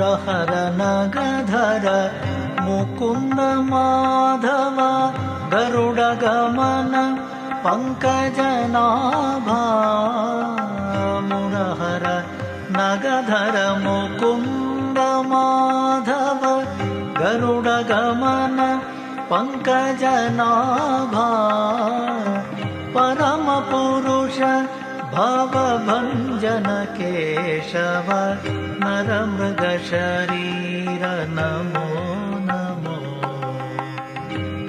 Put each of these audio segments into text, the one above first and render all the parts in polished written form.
ಮುರಹರ ನಗಧರ ಮುಕುಂದ ಮಾಧವ ಗರುಡ ಗಮನ ಪಂಕಜನಾಭ ಮುರಹರ ನಗಧರ ಮುಕುಂದ ಮಾಧವ ಗರುಡ ಗಮನ ಪಂಕಜನಾಭ ಪರಮ ಪುರುಷ ಭವಭಂಜನ ಕೇಶವ ನರಮೃಗ ಶರೀರ ನಮೋ ನಮೋ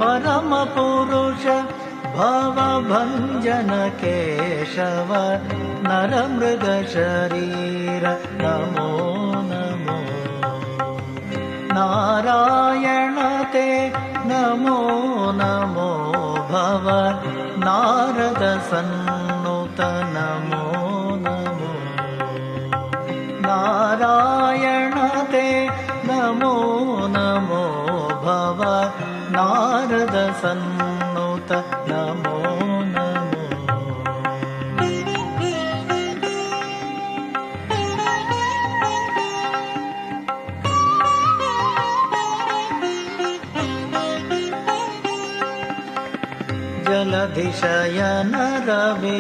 ಪರಮ ಪುರುಷ ಭವಭಂಜನ ಕೇಶವ ನರಮೃಗ ಶರೀರ ನಮೋ ನಮೋ ನಾರಾಯಣತೆ ನಮೋ ನಮೋ ಭವ ನಾರದ ಸನ್ನುತ ನಮೋ ನಮೋ ನಾರಾಯಣತೆ ನಮೋ ನಮೋ ಭವ ನಾರದ ಸನ್ನುತ ನಮೋ ನಮೋ ಜಲಧಿಶಯನ ರವಿ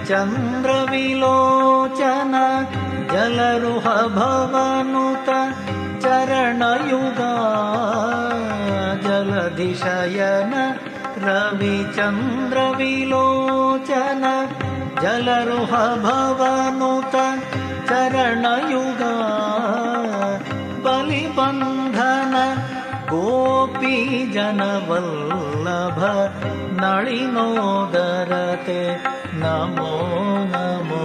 ಚಂದ್ರವಿಲೋಚನ ಜಲರುಹ ಭವನುತ ಚರಣಯುಗ ಜಲಧಿಶಯನ ರವಿ ಚಂದ್ರವಿಲೋಚನ ಜಲರುಹ ಭವನುತ ಚರಣಯುಗ ಬಲಿಬಂಧನ ಗೋಪಿ ಜನವಲ್ಲಭ ನಳಿನೋದರತೆ ನಮೋ ನಮೋ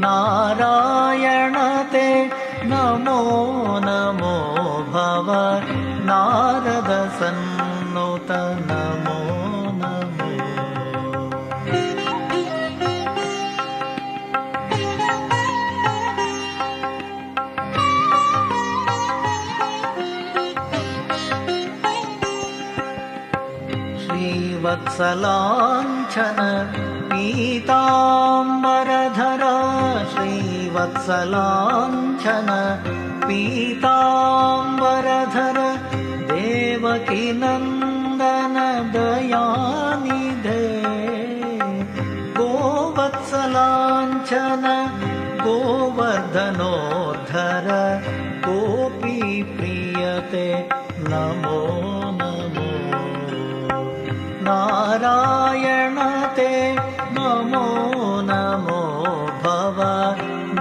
ನಾರಾಯಣತೆ ನಮೋ ನಮೋ ಭವ ನಾರದ ಸನ್ನುತ ನಮೋ ನಮೋ ಶ್ರೀವತ್ಸಲಾಂಛನ ಪೀತಾಂಬರಧರ ಶ್ರೀವತ್ಸಲಾಂಛನ ಪೀತಾಂಬರಧರ ದೇವಕಿ ನಂದನ ದಯಾನಿಧೆ ಗೋವತ್ಸಲಾಂಛನ ಗೋವರ್ಧನೋದ್ಧರ ಗೋಪಿ ಪ್ರಿಯತೆ ನಮೋ ನಮೋ ನಾರಾಯಣತೆ ನಮೋ ನಮೋ ಭವ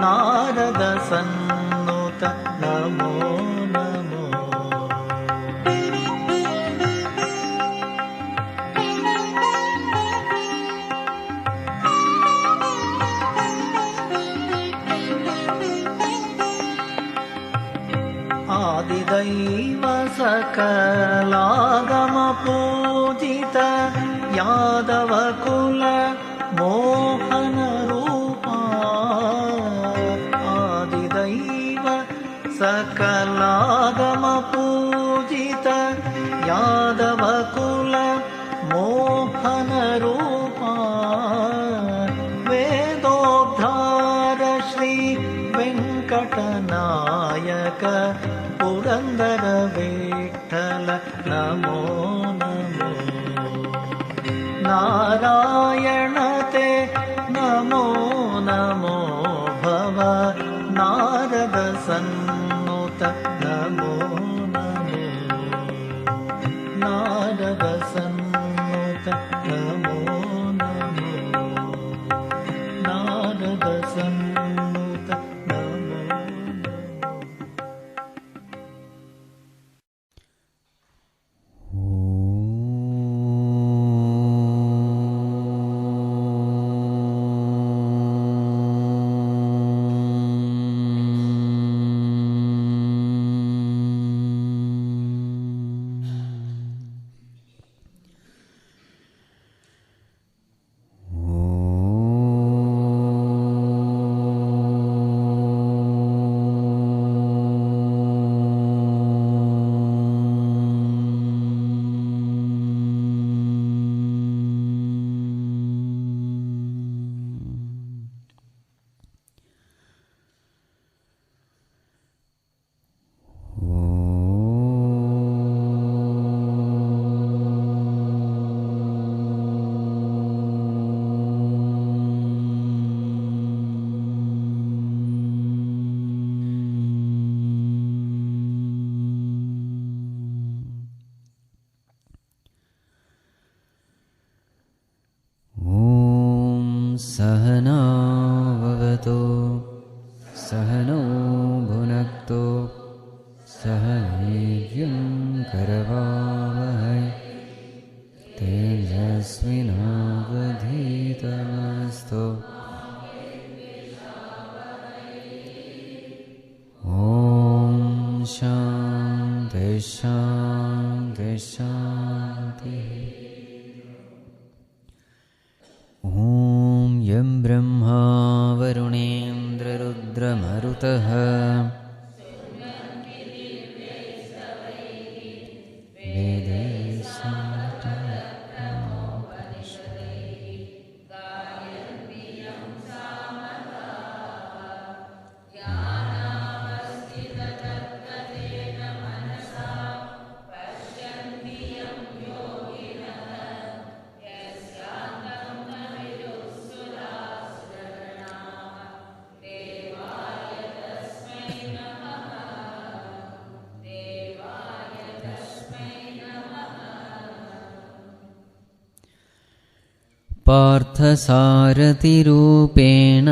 ನಾರದ ಸನ್ನುತ ನಮೋ ನಮೋ ಆದಿದೈವ ಸಕಲಾಗಮ ಪೂಜಿತ ಯಾದವ ಕುಲ ಮೋಹನ ರೂಪ ಆದಿದೈವ ಸಕಲಾಗಮ ಪೂಜಿತ ಯಾದವ ಕುಲ ಮೋಹನ ರೂಪ ವೇದೋದ್ಧಾರ ಶ್ರೀ ವೆಂಕಟನಾಯಕ ಪುರಂದರ ವಿಠಲ ನಮೋ ನಮೋ ನಾರಾಯಣತೆ ನಮೋ ನಮೋ ಭವ ನಾರದ ಸನ್ನುತ ನಮೋ ನಮೋ ನಾರದ ಸನ್ನುತ ನಮೋ ನಮೋ ನಾರದ ಸನ್ನುತ ನಮೋ Sahanavavatu Sahano Bhunaktu Sahaviryam Karavavahai Tejasvinavadhitamastu Om Shanti Shanti Shanti. Om Yam Brahma Varunendra Rudra Marutaha पार्थसारथिरूपेण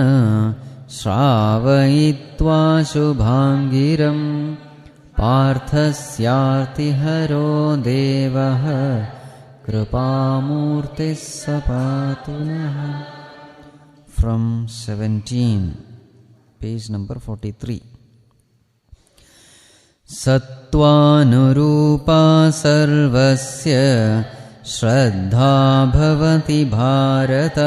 श्रावयित्वा शुभाङ्गिरं पार्थस्यार्तिहरो देवः कृपामूर्तिः स पातु नः. From 17, page number 43. सत्त्वानुरूपा सर्वस्य श्रद्धा भवति भारत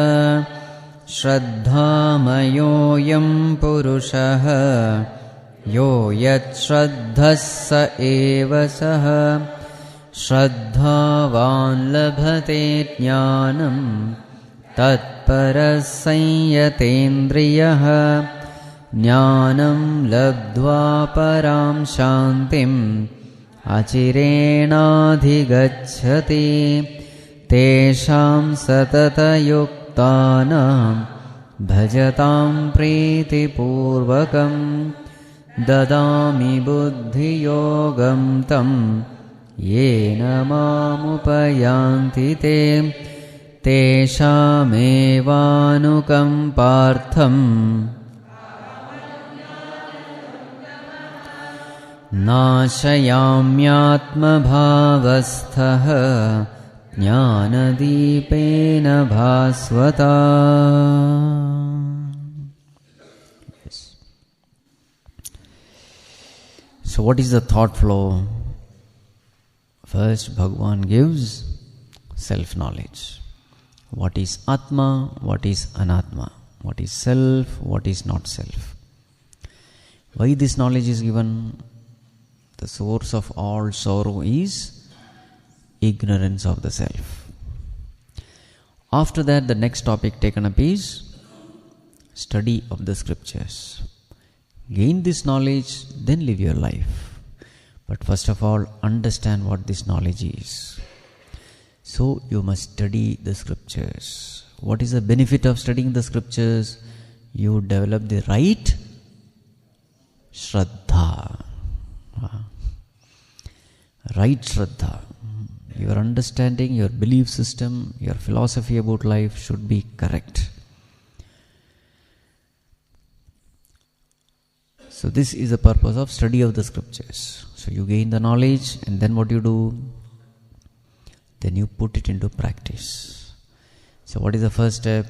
श्रद्धामयोऽयं पुरुषः यो यच्छ्रद्धः स एव सः श्रद्धावान् लभते ज्ञानं तत्परः संयतेन्द्रियः ज्ञानं लब्ध्वा परां शान्तिम् अचिरेणाधिगच्छति तेषां सततयुक्तानां भजतां प्रीतिपूर्वकं ददामि बुद्धियोगं तं येन मामुपयान्ति ते तेषामेवानुकम्पार्थम् नाशयाम्यात्मभावस्थः ज्ञानदीपेन भास्वता. So what is the thought flow? First, Bhagavan gives self-knowledge. What is Atma? What is Anatma? What is self? What is not self? Why this knowledge is given? The source of all sorrow is ignorance of the self. After that, the next topic taken up is study of the scriptures. Gain this knowledge, then live your life. But first of all, understand what this knowledge is. So you must study the scriptures. What is the benefit of studying the scriptures? You develop the right Shraddha. Right Shraddha. Your understanding, your belief system, your philosophy about life should be correct. So this is the purpose of study of the scriptures. So you gain the knowledge, and then what you do? Then you put it into practice. So what is the first step?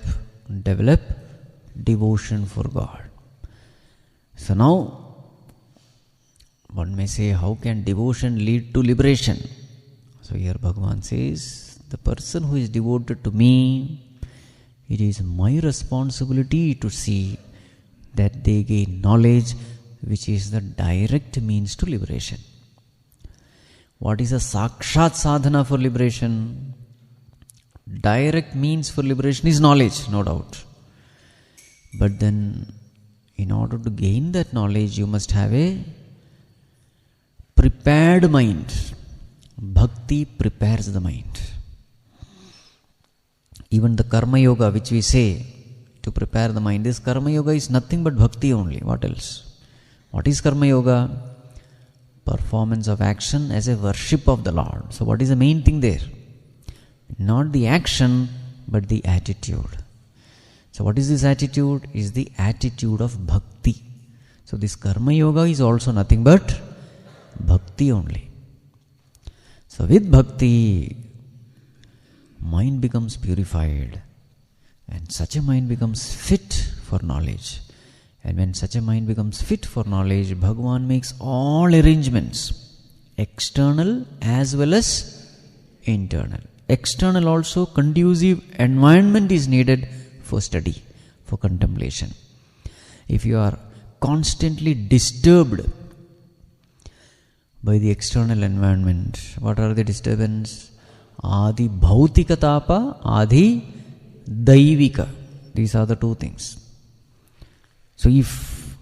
Develop devotion for God. So now, one may say, how can devotion lead to liberation? So here Bhagavan says, the person who is devoted to me, it is my responsibility to see that they gain knowledge, which is the direct means to liberation. What is a sakshat sadhana for liberation? Direct means for liberation is knowledge, no doubt. But then, in order to gain that knowledge, you must have a prepared mind. Bhakti prepares the mind. Even the Karma Yoga, which we say to prepare the mind, this Karma Yoga is nothing but Bhakti only. What else? What is Karma Yoga? Performance of action as a worship of the Lord. So what is the main thing there? Not the action, but the attitude. So what is this attitude? Is the attitude of bhakti. So this karma yoga is also nothing but bhakti only. So with bhakti, mind becomes purified, and such a mind becomes fit for knowledge. And when such a mind becomes fit for knowledge, Bhagavan makes all arrangements, external as well as internal. External also, conducive environment is needed for study, for contemplation. If you are constantly disturbed by the external environment, what are the disturbances? Adi bhautika tapa, adi daivika. These are the two things. So if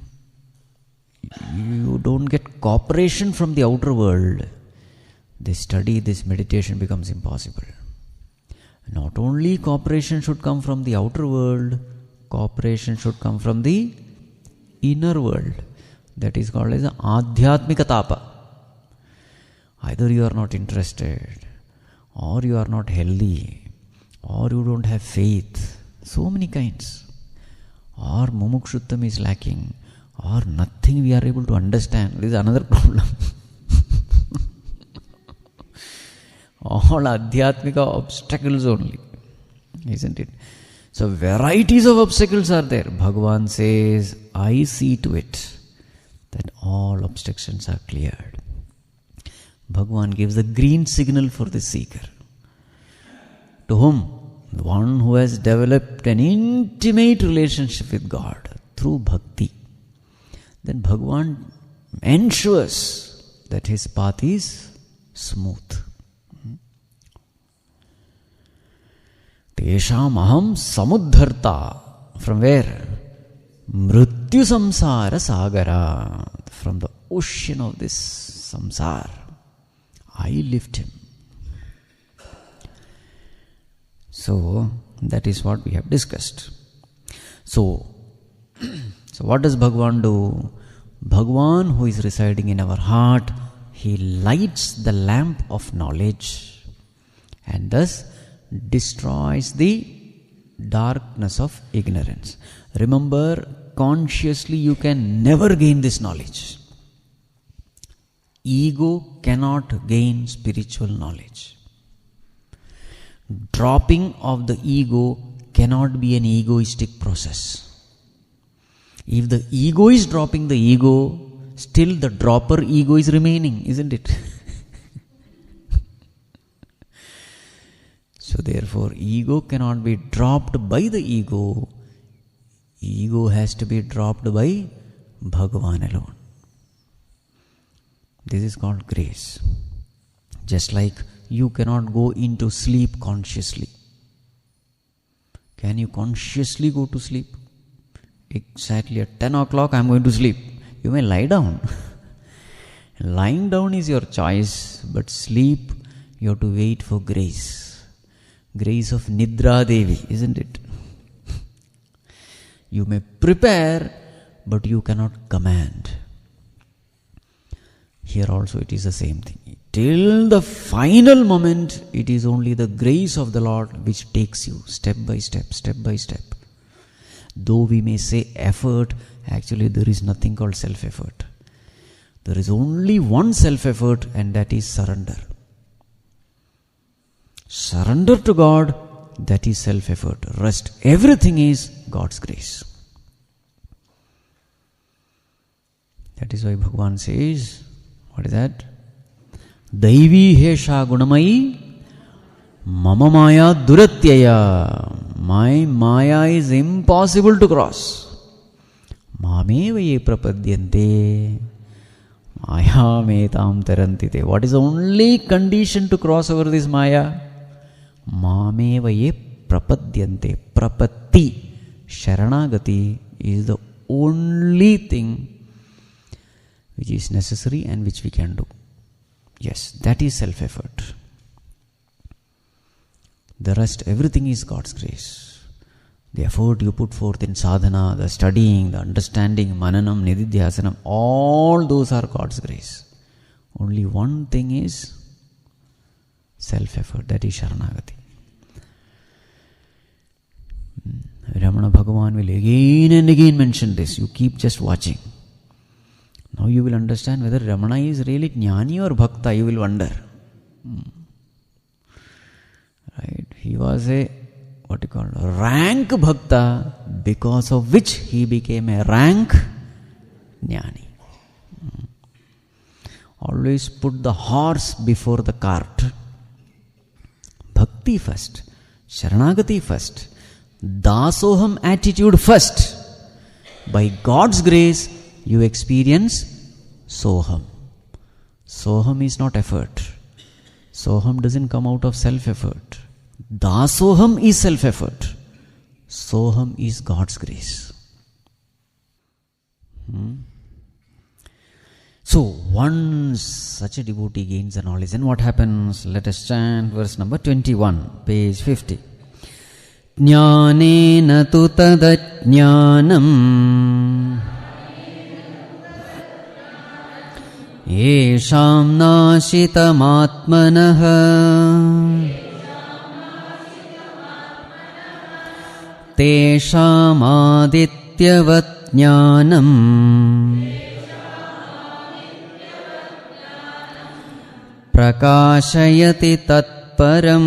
you don't get cooperation from the outer world, this study, this meditation becomes impossible. Not only cooperation should come from the outer world, cooperation should come from the inner world. That is called as adhyatmika tapa. Either you are not interested, or you are not healthy, or you don't have faith. So many kinds. Or mumukshuttam is lacking, or nothing we are able to understand. This is another problem. All adhyatmika obstacles only, isn't it? So varieties of obstacles are there. Bhagavan says, I see to it that all obstructions are cleared. Bhagavan gives the green signal for the seeker. To whom? The one who has developed an intimate relationship with God through bhakti. Then Bhagavan ensures that his path is smooth. Tesham aham samudharta. From where? Mrityu samsara sagara. From the ocean of this samsara, I lift him. So, that is what we have discussed. So what does Bhagavan do? Bhagavan, who is residing in our heart, he lights the lamp of knowledge and thus destroys the darkness of ignorance. Remember, consciously you can never gain this knowledge. Ego cannot gain spiritual knowledge. Dropping of the ego cannot be an egoistic process. If the ego is dropping the ego, still the dropper ego is remaining, isn't it? So therefore, ego cannot be dropped by the ego. Ego has to be dropped by Bhagavan alone. This is called grace. Just like you cannot go into sleep consciously. Can you consciously go to sleep? Exactly at 10 o'clock I am going to sleep. You may lie down. Lying down is your choice, but sleep you have to wait for grace. Grace of Nidra Devi, isn't it? You may prepare, but you cannot command. Here also it is the same thing. Till the final moment, it is only the grace of the Lord which takes you step by step, step by step. Though we may say effort, actually there is nothing called self-effort. There is only one self-effort, and that is surrender. Surrender to God, that is self-effort. Rest, everything is God's grace. That is why Bhagavan says, what is that? Daivi hesha gunamayi mama maya duratyaya. My maya is impossible to cross. Mameva ye prapadyante maya metam tarantite. What is the only condition to cross over this maya? Mameva ye prapadyante. Prapatti, sharanagati, is the only thing which is necessary and which we can do. Yes, that is self-effort. The rest, everything is God's grace. The effort you put forth in sadhana, the studying, the understanding, mananam, nididhyasanam, all those are God's grace. Only one thing is self-effort, that is sharanagati. Ramana Bhagavan and again mentioned this. You keep just watching. Now you will understand whether Ramana is really jnani or bhakta. You will wonder. Right? He was a rank bhakta, because of which he became a rank jnani. Always put the horse before the cart. Bhakti first, Sharanagati first, Dasoham attitude first. By God's grace, you experience Soham. Soham is not effort. Soham doesn't come out of self-effort. Dasoham is self-effort. Soham is God's grace. So, once such a devotee gains the knowledge, then what happens? Let us chant verse number 21, page 50. Jnanena tu tadajnanam yesham nashitamatmanah tesham adityavat jnanam prakashayati tatparam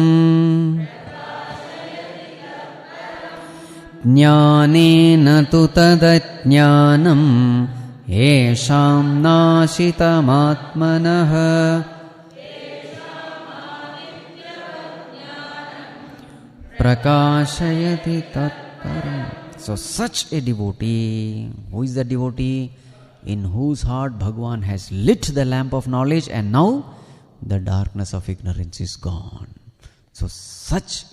jnanena tu tadajnanam yesham nashitamatmanah prakashayati tatparam. So such a devotee, who is the devotee? In whose heart Bhagwan has lit the lamp of knowledge, and now the darkness of ignorance is gone. So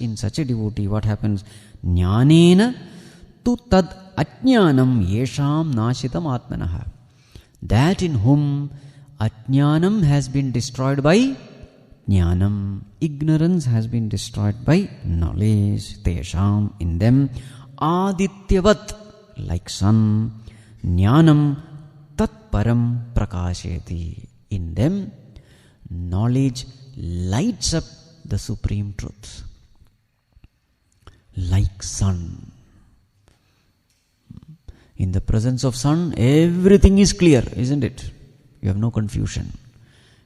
in such a devotee, what happens? Jnanena tu tad ajnanam yesham nashitam atmanah. That in whom ajnanam has been destroyed by jnanam, ignorance has been destroyed by knowledge. Tesham, in them, adityavat, like sun, jnanam tat param prakasheti. In them, knowledge lights up the supreme truth. Like sun. In the presence of sun, everything is clear, isn't it? You have no confusion.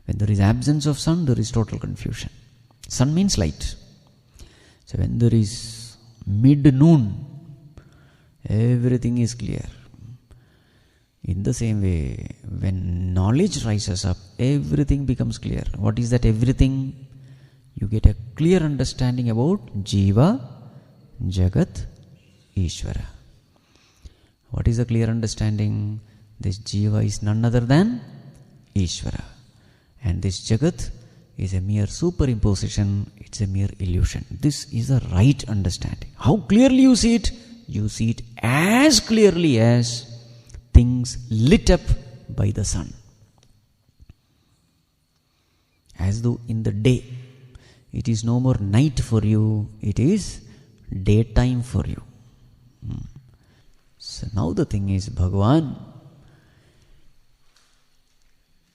When there is absence of sun, there is total confusion. Sun means light. So when there is mid-noon, everything is clear. In the same way, when knowledge rises up, everything becomes clear. What is that everything? You get a clear understanding about Jīva, Jagat, Īshvara. What is the clear understanding? This Jīva is none other than Īshvara. And this Jagat is a mere superimposition, it's a mere illusion. This is the right understanding. How clearly you see it? You see it as clearly as things lit up by the sun. As though in the day, it is no more night for you, it is daytime for you. So now the thing is, Bhagavan,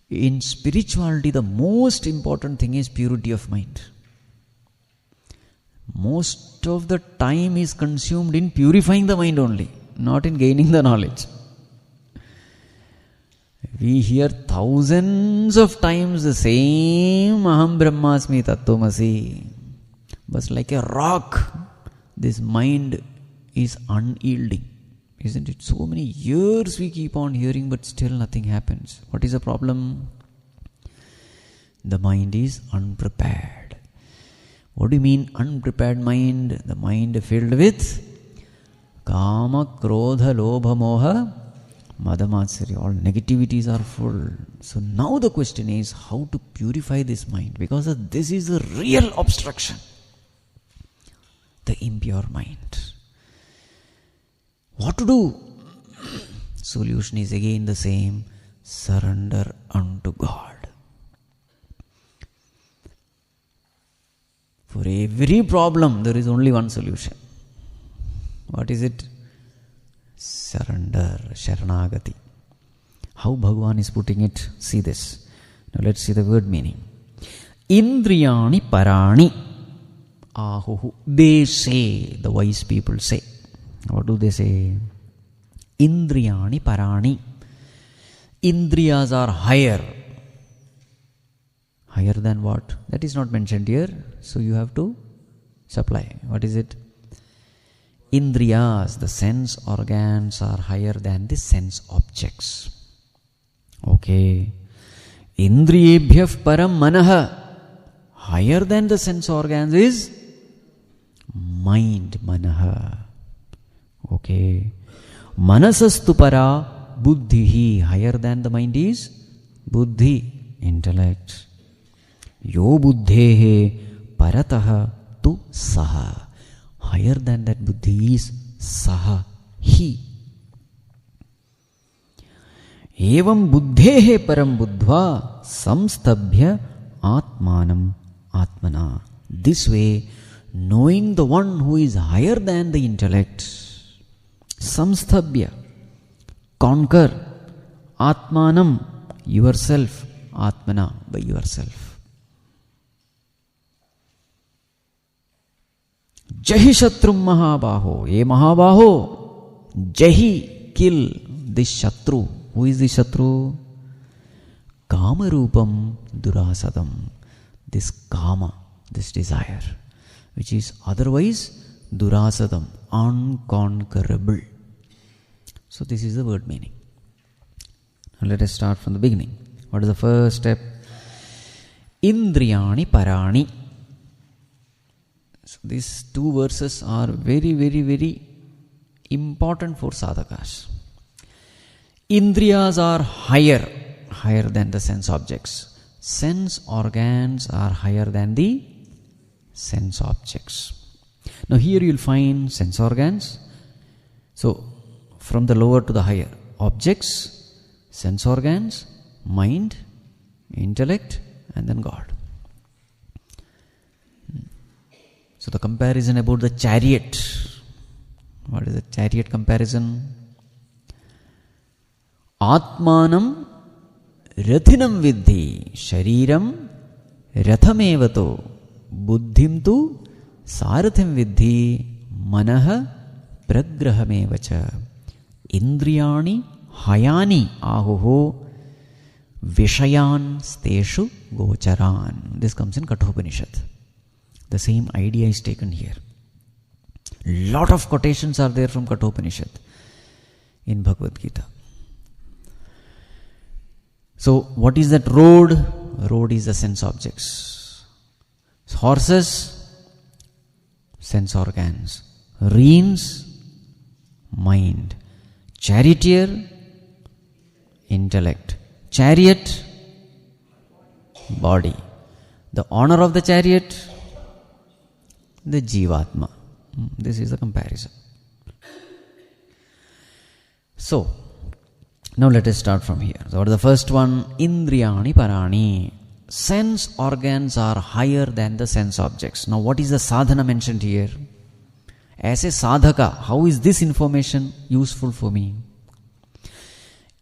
in spirituality, the most important thing is purity of mind. Most of the time is consumed in purifying the mind only, not in gaining the knowledge. We hear thousands of times the same Aham Brahmasmi Tattvamasi. But like a rock, this mind is unyielding. Isn't it? So many years we keep on hearing, but still nothing happens. What is the problem? The mind is unprepared. What do you mean unprepared mind? The mind filled with Kāma, Krodha, Lobha, Moha, Madamatsarya. All negativities are full. So now the question is how to purify this mind, because this is the real obstruction. The impure mind. What to do? Solution is again the same. Surrender unto God. For every problem, there is only one solution. What is it? Surrender, Sharanagati. How Bhagavan is putting it? See this. Now let's see the word meaning. Indriyani parani ahuhu. They say, the wise people say. What do they say? Indriyani parani. Indriyas are higher. Higher than what? That is not mentioned here. So you have to supply. What is it? Indriyas, the sense organs, are higher than the sense objects. Okay. Indriyebhyah param manaha. Higher than the sense organs is mind, manaha. Okay. Manasastu para buddhihi. Higher than the mind is buddhi, intellect. Yo buddhehe parataha tu saha. Higher than that buddhi is saha, he. Evam buddhehe param buddhva samstabhya atmanam atmana. This way, knowing the one who is higher than the intellect, samstabhya, conquer, atmanam, yourself, atmana, by yourself. Jahi Shatrum Mahabaho. Ye Mahabaho, Jahi, kill this Shatru. Who is the Shatru? Kāma Rupam Durasadam. This Kāma, this desire, which is otherwise Durasadam, unconquerable. So this is the word meaning. Now let us start from the beginning. What is the first step? Indriyani Parani. So these two verses are very, very, very important for sadhakas. Indriyas are higher than the sense objects. Sense organs are higher than the sense objects. Now here you will find sense organs. So from the lower to the higher, objects, sense organs, mind, intellect, and then God. So the comparison about the chariot. What is the chariot comparison? Atmanam rathinam vidhi shariram rathamevato buddhim tu sarathim vidhi manaha pragrahamevacha indriyani hayani ahuho vishayan steshu gocharan. This comes in Kathopanishad. The same idea is taken here. Lot of quotations are there from Kathopanishad in Bhagavad Gita. So, what is that road? Road is the sense objects. Horses, sense organs. Reins, mind. Charioteer, intellect. Chariot, body. The owner of the chariot, the Jivatma. This is the comparison. So, now let us start from here. So, what is the first one? Indriyani parani. Sense organs are higher than the sense objects. Now, what is the sadhana mentioned here? As a sadhaka, how is this information useful for me?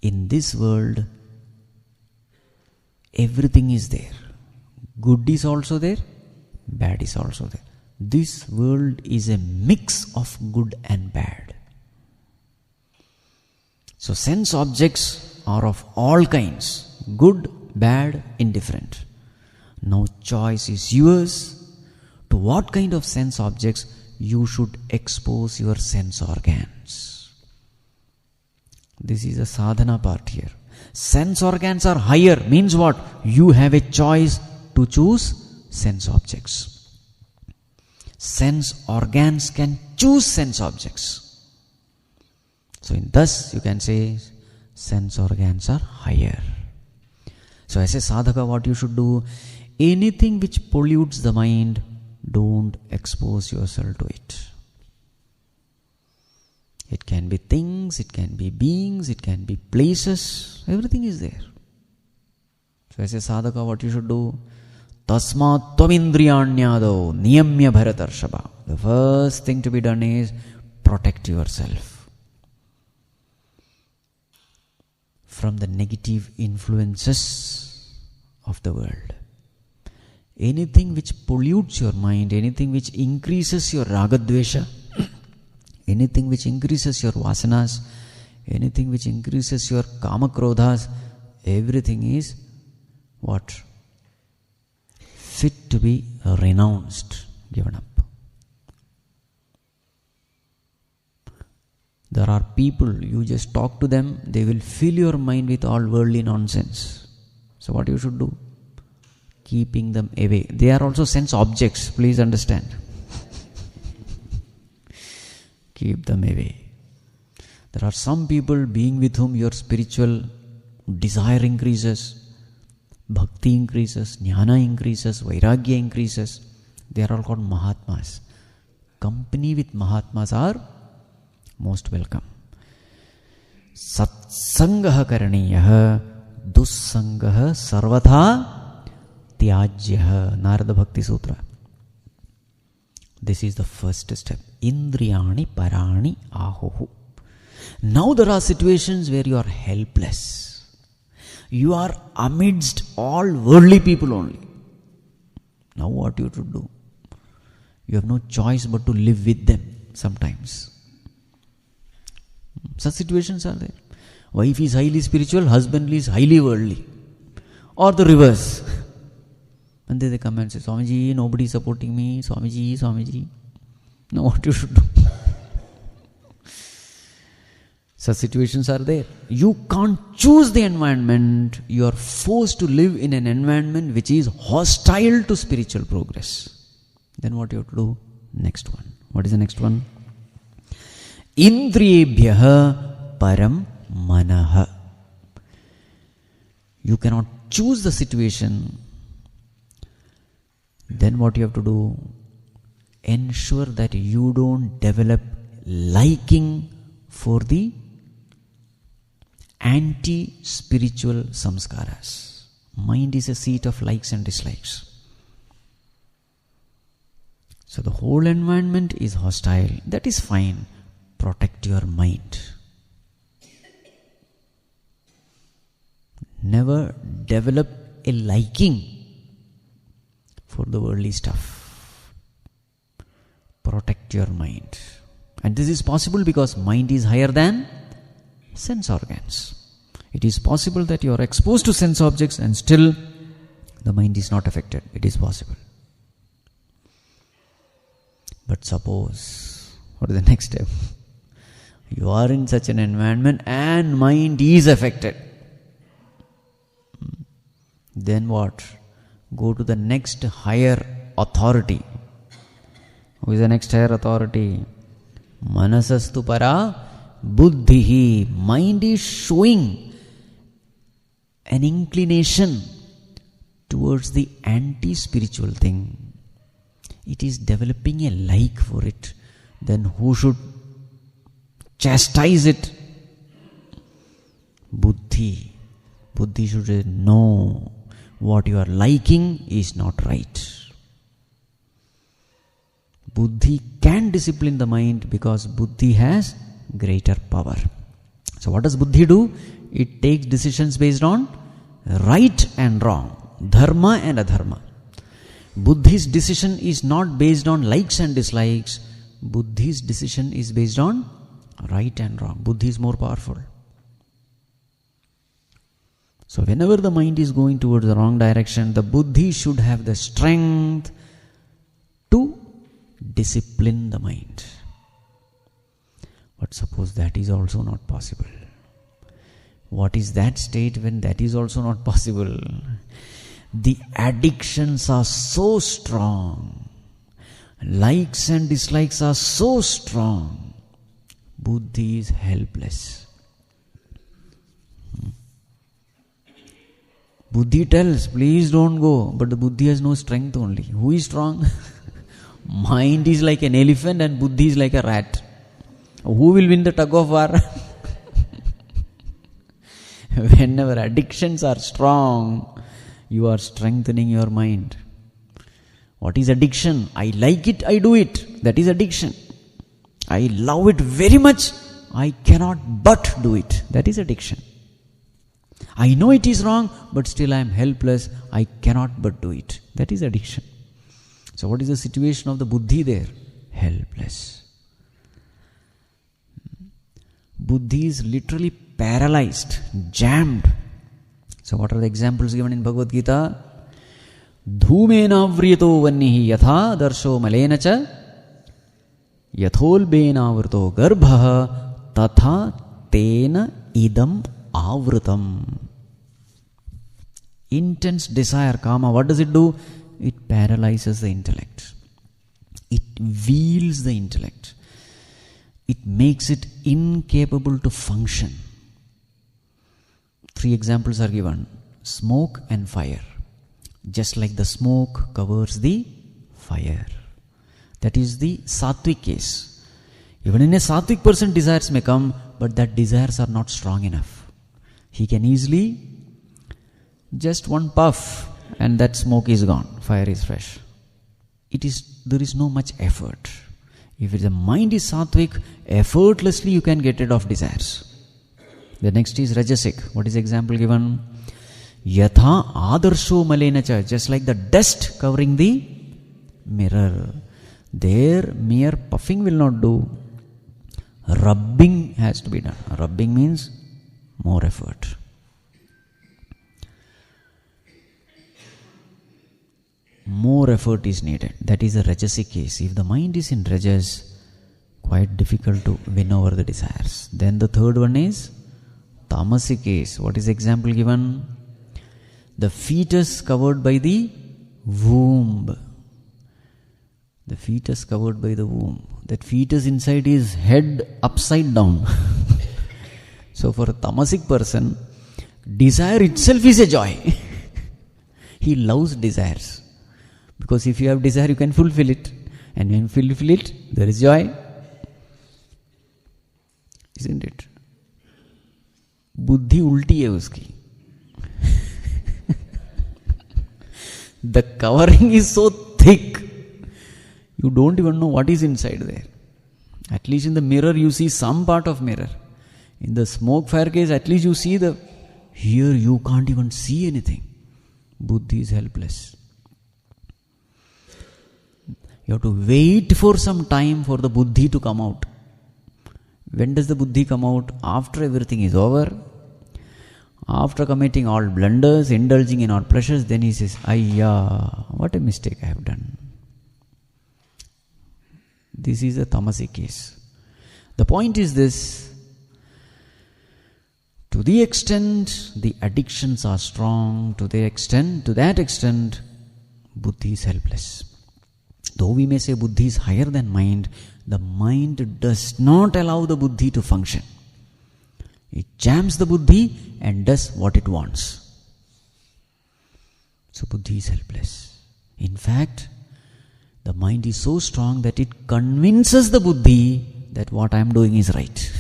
In this world, everything is there. Good is also there, bad is also there. This world is a mix of good and bad. So sense objects are of all kinds, good, bad, indifferent. Now choice is yours to what kind of sense objects you should expose your sense organs. This is the sadhana part here. Sense organs are higher means what? You have a choice to choose sense objects. Sense organs can choose sense objects. So thus you can say sense organs are higher. So as a sadhaka, what you should do? Anything which pollutes the mind, don't expose yourself to it. It can be things, it can be beings, it can be places, everything is there. So as a sadhaka, what you should do? Tasmat tvamindriyanyado niyamya bharatarshava. The first thing to be done is protect yourself from the negative influences of the world. Anything which pollutes your mind, anything which increases your ragadvesha, anything which increases your vasanas, anything which increases your Kāma Krodhas, everything is what? Fit to be renounced, given up. There are people, you just talk to them, they will fill your mind with all worldly nonsense. So what you should do? Keeping them away. They are also sense objects, please understand. Keep them away. There are some people being with whom your spiritual desire increases, bhakti increases, jnana increases, vairagya increases. They are all called Mahatmas. Company with Mahatmas are most welcome. Satsangah karaniyaha dussangah sarvatha tyajyah. Narada Bhakti Sutra. This is the first step. Indriyani parani ahohu. Now there are situations where you are helpless. You are amidst all worldly people only. Now what you should do? You have no choice but to live with them sometimes. Such situations are there. Wife is highly spiritual, husband is highly worldly. Or the reverse. And then they come and say, Swamiji, nobody is supporting me. Swamiji, Swamiji. Now what you should do? Such situations are there. You can't choose the environment. You are forced to live in an environment which is hostile to spiritual progress. Then what you have to do? Next one. What is the next one? Indriyebhyah param manaha. You cannot choose the situation. Then what you have to do? Ensure that you don't develop liking for the anti-spiritual samskaras. Mind is a seat of likes and dislikes. So the whole environment is hostile. That is fine. Protect your mind. Never develop a liking for the worldly stuff. Protect your mind. And this is possible because mind is higher than sense organs. It is possible that you are exposed to sense objects and still the mind is not affected. It is possible. But suppose, what is the next step? You are in such an environment and mind is affected. Then what? Go to the next higher authority. Who is the next higher authority? Manasastu para buddhihi. Mind is showing an inclination towards the anti-spiritual thing. It is developing a like for it. Then who should chastise it? Buddhi. Buddhi should say, no, what you are liking is not right. Buddhi can discipline the mind because Buddhi has greater power. So what does Buddhi do? It takes decisions based on right and wrong, dharma and adharma. Buddhi's decision is not based on likes and dislikes. Buddhi's decision is based on right and wrong. Buddhi is more powerful. So whenever the mind is going towards the wrong direction, the Buddhi should have the strength to discipline the mind. But suppose that is also not possible. What is that state when that is also not possible? The addictions are so strong. Likes and dislikes are so strong. Buddhi is helpless. Buddhi tells, please don't go. But the Buddhi has no strength only. Who is strong? Mind is like an elephant and Buddhi is like a rat. Who will win the tug of war? Whenever addictions are strong, you are strengthening your mind. What is addiction? I like it, I do it. That is addiction. I love it very much, I cannot but do it. That is addiction. I know it is wrong, but still I am helpless, I cannot but do it. That is addiction. So what is the situation of the Buddhi there? Helpless. Buddhi is literally paralyzed, jammed. So what are the examples given in Bhagavad Gita? Dhumena vryato vannihi yatha darsho malena cha yatholbena vrito garbha tatha tena idam avrutam. Intense desire, Kāma, what does it do? It paralyzes the intellect. It wheels the intellect. It makes it incapable to function. 3 examples are given. Smoke and fire. Just like the smoke covers the fire. That is the sattvic case. Even in a sattvic person, desires may come, but that desires are not strong enough. He can easily just one puff and that smoke is gone, fire is fresh. There is no much effort. If the mind is sattvic, effortlessly you can get rid of desires. The next is rajasic. What is the example given? Yatha adarsho malenacha, just like the dust covering the mirror. There, mere puffing will not do. Rubbing has to be done. Rubbing means more effort. More effort is needed. That is a rajasic case. If the mind is in rajas, quite difficult to win over the desires. Then the third one is tamasic case. What is the example given? The fetus covered by the womb. The fetus covered by the womb. That fetus inside is head upside down. So for a tamasic person, desire itself is a joy. He loves desires. Because if you have desire, you can fulfill it. And when you fulfill it, there is joy. Isn't it? Buddhi ulti hai uski. The covering is so thick, you don't even know what is inside there. At least in the mirror, you see some part of mirror. In the smoke fire case, at least you see here you can't even see anything. Buddhi is helpless. You have to wait for some time for the buddhi to come out. When does the buddhi come out? After everything is over. After committing all blunders, indulging in all pleasures, then he says, Ayya, what a mistake I have done. This is a tamasic case. The point is this: to the extent the addictions are strong, to that extent, buddhi is helpless. Though we may say buddhi is higher than mind, the mind does not allow the buddhi to function. It jams the buddhi and does what it wants. So buddhi is helpless. In fact, the mind is so strong that it convinces the buddhi that what I am doing is right.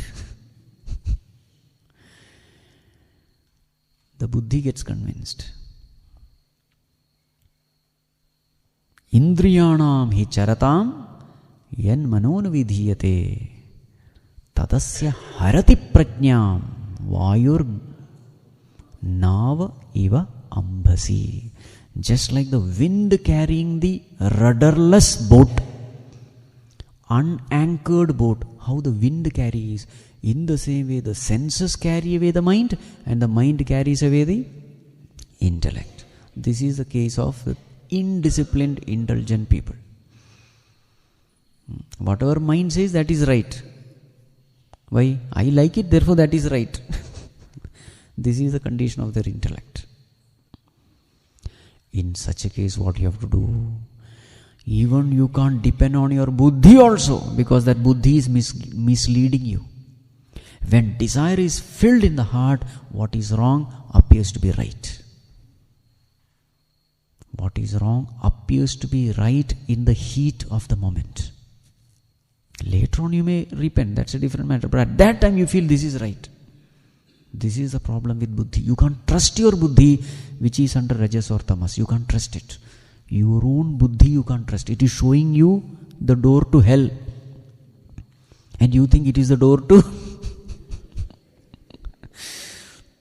The buddhi gets convinced. Indriyanam hi charatam yan manona vidhiyate tadasya harati prajñām vayur nava iva ambasi. Just like the wind carrying the rudderless boat, unanchored boat, how the wind carries, in the same way the senses carry away the mind and the mind carries away the intellect. This is the case of the indisciplined, indulgent people. Whatever mind says, that is right. Why? I like it, therefore that is right. This is the condition of their intellect. In such a case, what you have to do? Even you can't depend on your buddhi also, because that buddhi is misleading you. When desire is filled in the heart, what is wrong appears to be right. What is wrong appears to be right in the heat of the moment. Later on you may repent, that's a different matter. But at that time you feel this is right. This is the problem with buddhi. You can't trust your buddhi which is under rajas or tamas. You can't trust it. Your own buddhi you can't trust. It is showing you the door to hell. And you think it is the door to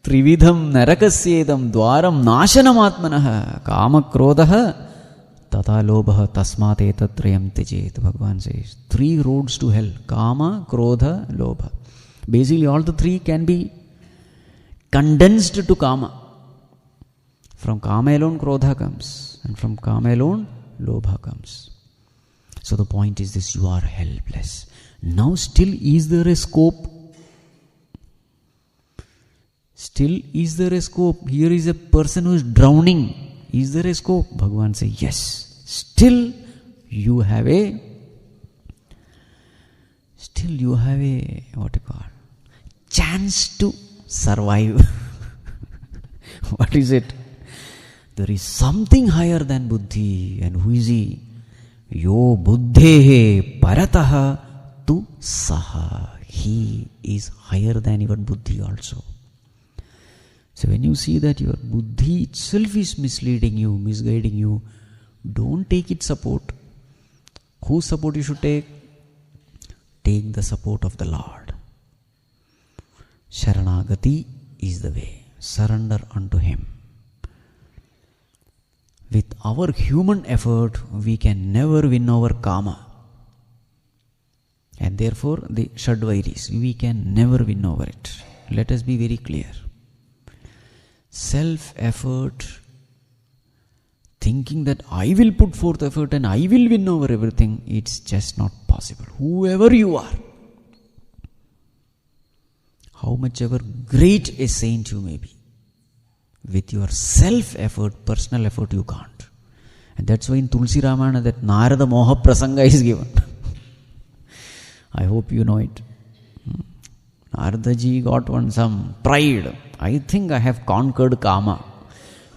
Trividham narakasyedam dwaram nashanam atmanah Kāma krodha tata lobha tasmat etatrayam tejet. Bhagavān says 3 roads to hell: Kāma, Krodha, Lobha. Basically, all the three can be condensed to Kāma. From Kāma alone, Krodha comes. And from Kāma alone, Lobha comes. So the point is this, you are helpless. Now still is there a scope? Still is there a scope? Here is a person who is drowning. Is there a scope? Bhagavan says, yes. Still you have a chance to survive. What is it? There is something higher than buddhi. And who is he? Yo buddhehe parataha tu saha. He is higher than even buddhi also. So when you see that your buddhi itself is misleading you, misguiding you, don't take its support. Whose support you should take? Take the support of the Lord. Sharanagati is the way. Surrender unto Him. With our human effort, we can never win over Kāma. And therefore, the Shadvairis, we can never win over it. Let us be very clear. Self-effort, thinking that I will put forth effort and I will win over everything, it's just not possible. Whoever you are, how much ever great a saint you may be, with your self-effort, personal effort, you can't. And that's why in Tulsi Ramayana that Narada Moha Prasanga is given. I hope you know it. Narada ji got some pride. I think I have conquered Kāma.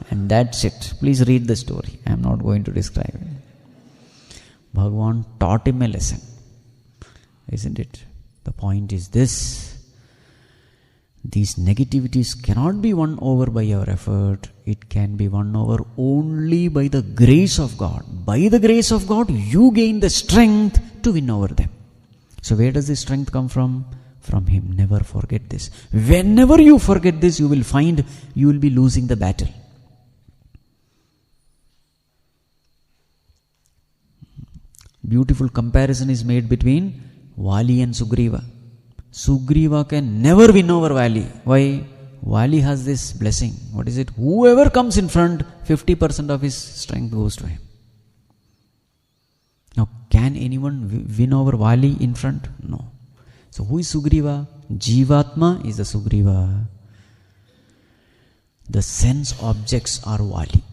And that's it. Please read the story. I am not going to describe it. Bhagavan taught him a lesson. Isn't it? The point is this. These negativities cannot be won over by your effort. It can be won over only by the grace of God. By the grace of God, you gain the strength to win over them. So where does this strength come from? From Him. Never forget this. Whenever you forget this, you will find you will be losing the battle. Beautiful comparison is made between Vali and Sugriva. Sugriva can never win over Vali. Why? Vali has this blessing. What is it? Whoever comes in front, 50% of his strength goes to him. Now, can anyone win over Vali in front? No. So, who is Sugriva? Jivatma is the Sugriva. The sense objects are Vali.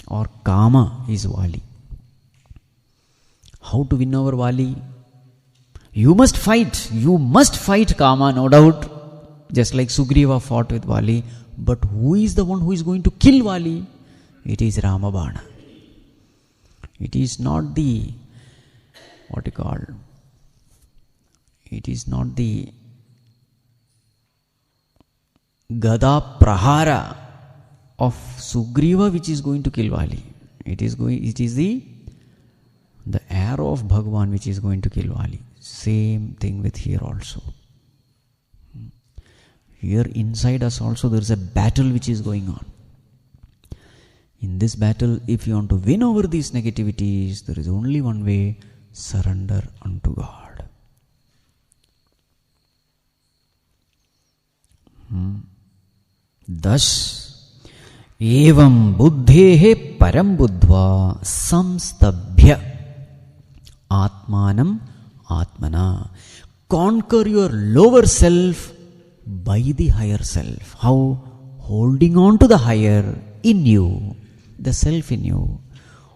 Or Kāma is Vali. How to win over Vali? You must fight. You must fight Kāma, no doubt. Just like Sugriva fought with Vali. But who is the one who is going to kill Vali? It is Ramabana. It is not the, it is not the Gada Prahara of Sugriva which is going to kill Vali. It is the arrow of Bhagavan which is going to kill Vali. Same thing with here also. Here inside us also there is a battle which is going on. In this battle, if you want to win over these negativities, there is only one way: surrender unto God. Thus, evam buddhehe param buddhva samstabhya atmanam atmana. Conquer your lower self by the higher self. How? Holding on to the higher in you, the self in you,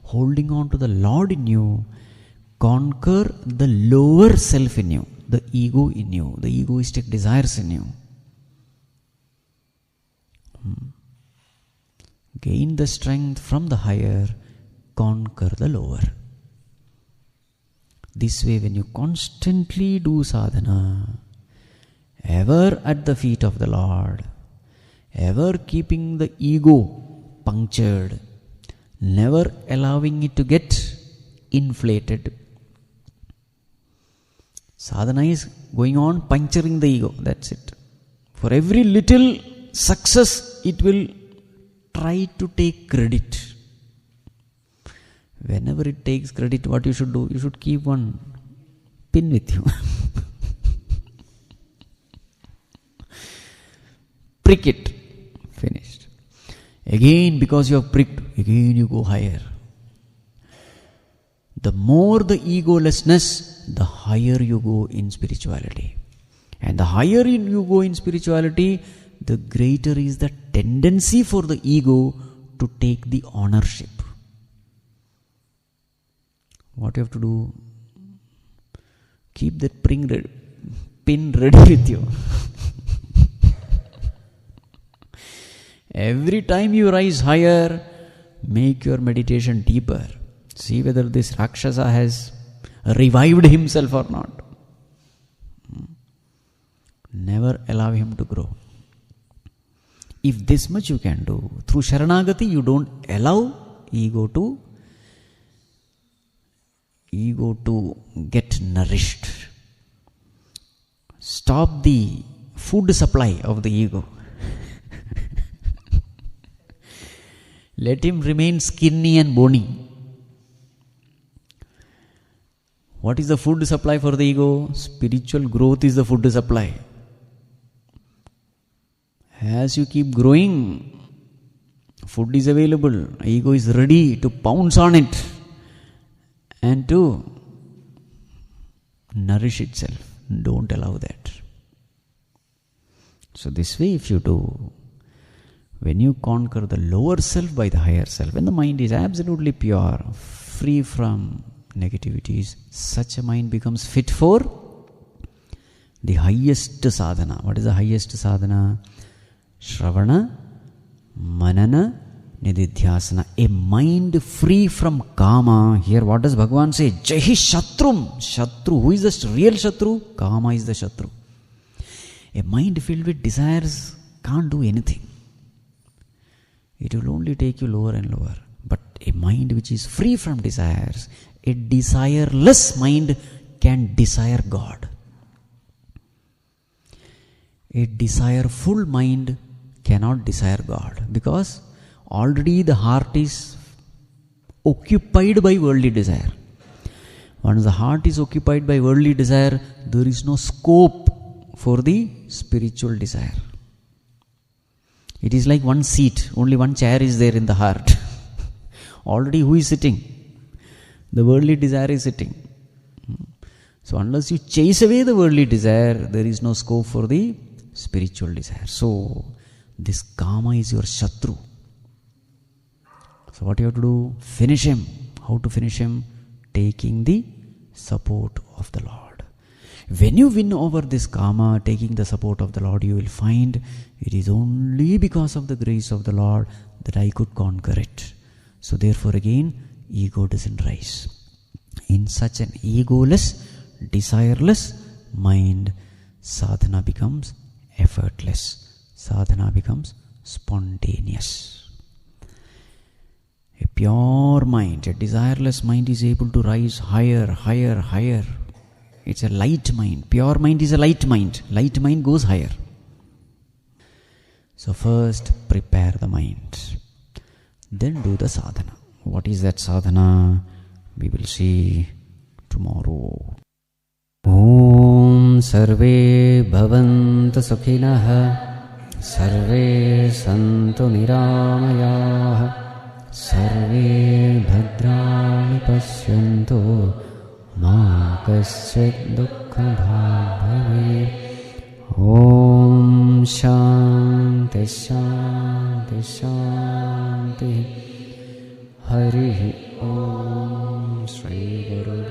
holding on to the Lord in you. Conquer the lower self in you, the ego in you, the egoistic desires in you. Gain the strength from the higher, conquer the lower. This way, when you constantly do sadhana, ever at the feet of the Lord, ever keeping the ego punctured, never allowing it to get inflated. Sadhana is going on puncturing the ego, that's it. For every little success, it will try to take credit. Whenever it takes credit, what you should do? You should keep one pin with you. prick it. Finished. Again, because you have pricked, again you go higher. The more the egolessness, the higher you go in spirituality. And the higher you go in spirituality, the greater is the tendency for the ego to take the ownership. What you have to do? Keep that pin ready with you. Every time you rise higher, make your meditation deeper. See whether this Rakshasa has revived himself or not. Never allow him to grow. If this much you can do, through Sharanagati you don't allow ego to get nourished. Stop the food supply of the ego. Let him remain skinny and bony. What is the food supply for the ego? Spiritual growth is the food supply. As you keep growing, food is available. Ego is ready to pounce on it and to nourish itself. Don't allow that. So this way if you do, when you conquer the lower self by the higher self, when the mind is absolutely pure, free from negativities, such a mind becomes fit for the highest sadhana. What is the highest sadhana? Shravana, Manana, Nididhyasana. A mind free from Kāma. Here what does Bhagavan say? Jahi Shatrum. Shatru. Who is the real Shatru? Kāma is the Shatru. A mind filled with desires can't do anything. It will only take you lower and lower. But a mind which is free from desires, a desireless mind can desire God. A desireful mind cannot desire God, because already the heart is occupied by worldly desire. Once the heart is occupied by worldly desire, there is no scope for the spiritual desire. It is like one seat, only one chair is there in the heart. Already who is sitting? The worldly desire is sitting. So unless you chase away the worldly desire, there is no scope for the spiritual desire. So this Kāma is your Shatru. So what you have to do? Finish him. How to finish him? Taking the support of the Lord. When you win over this Kāma, taking the support of the Lord, you will find it is only because of the grace of the Lord that I could conquer it. So therefore again, ego doesn't rise. In such an egoless, desireless mind, sadhana becomes effortless. Sadhana becomes spontaneous. A pure mind, a desireless mind is able to rise higher, higher, higher. It's a light mind. Pure mind is a light mind. Light mind goes higher. So first prepare the mind. Then do the sadhana. What is that sadhana? We will see tomorrow. Om Sarve Bhavantu Sukhinah Sarve Santu Niramayah Sarve Bhadrani Pashyantu Ma Kaschid Dukkha Bhave. Om Shanti Shanti Shanti. Hari Om Sri Guru